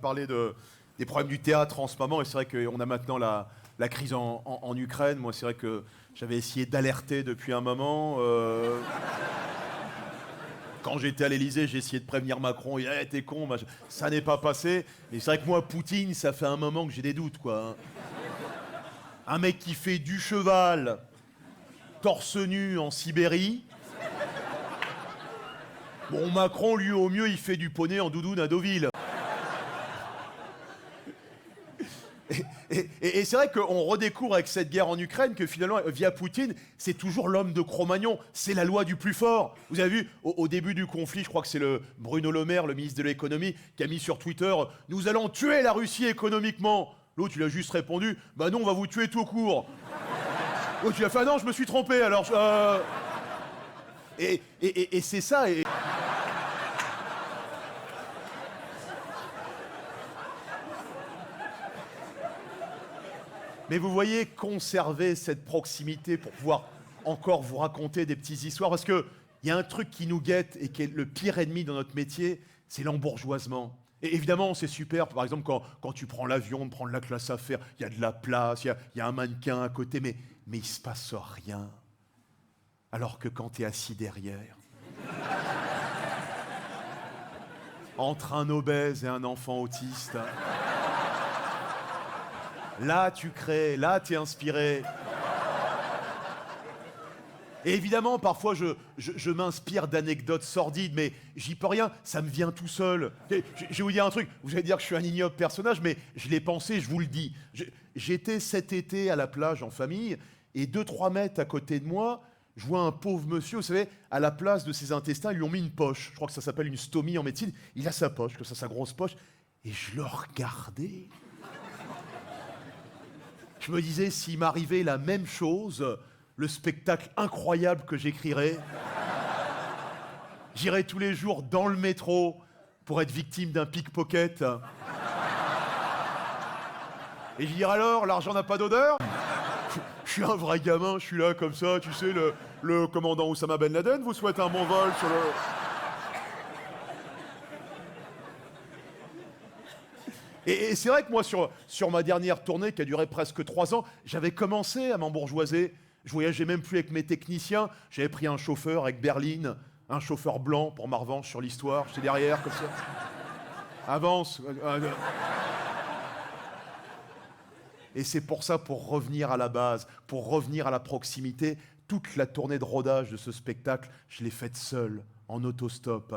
parler des problèmes du théâtre en ce moment, et c'est vrai qu'on a maintenant la crise en Ukraine. Moi, c'est vrai que j'avais essayé d'alerter depuis un moment. Quand j'étais à l'Élysée, j'ai essayé de prévenir Macron. Il a t'es con, ça n'est pas passé. Et c'est vrai que moi, Poutine, ça fait un moment que j'ai des doutes, quoi. Un mec qui fait du cheval, torse nu en Sibérie. Bon, Macron, lui, au mieux, il fait du poney en doudoune à Deauville. Et c'est vrai qu'on redécouvre avec cette guerre en Ukraine que finalement, via Poutine, c'est toujours l'homme de Cro-Magnon. C'est la loi du plus fort. Vous avez vu, au début du conflit, je crois que c'est le Bruno Le Maire, le ministre de l'économie, qui a mis sur Twitter « Nous allons tuer la Russie économiquement ». L'autre, il a juste répondu « Bah non, on va vous tuer tout court ». L'autre, il a fait « Ah non, je me suis trompé, alors... Et c'est ça, et... Mais vous voyez, conserver cette proximité pour pouvoir encore vous raconter des petites histoires, parce qu'il y a un truc qui nous guette et qui est le pire ennemi dans notre métier, c'est l'embourgeoisement. Et évidemment, c'est super, par exemple, quand tu prends l'avion, de prendre la classe affaires, il y a de la place, il y a un mannequin à côté, mais il se passe rien. Alors que quand tu es assis derrière, entre un obèse et un enfant autiste... Là, tu crées, là, t'es inspiré. Et évidemment, parfois, je m'inspire d'anecdotes sordides, mais j'y peux rien, ça me vient tout seul. Je vais vous dire un truc, vous allez dire que je suis un ignoble personnage, mais je l'ai pensé, je vous le dis. J'étais cet été à la plage en famille, et 2-3 mètres à côté de moi, je vois un pauvre monsieur, vous savez, à la place de ses intestins, ils lui ont mis une poche. Je crois que ça s'appelle une stomie en médecine. Il a sa poche, que ça, sa grosse poche, et je le regardais. Je me disais, s'il m'arrivait la même chose, le spectacle incroyable que j'écrirais, j'irais tous les jours dans le métro pour être victime d'un pickpocket. Et je dirais alors, l'argent n'a pas d'odeur ? Je suis un vrai gamin, je suis là comme ça, tu sais, le commandant Oussama Ben Laden vous souhaite un bon vol sur le... Et c'est vrai que moi, sur ma dernière tournée, qui a duré presque 3 ans, j'avais commencé à m'embourgeoiser. Je voyageais même plus avec mes techniciens. J'avais pris un chauffeur avec Berline, un chauffeur blanc pour ma revanche sur l'histoire. J'étais derrière, comme ça. Avance. Et c'est pour ça, pour revenir à la base, pour revenir à la proximité, toute la tournée de rodage de ce spectacle, je l'ai faite seule, en autostop.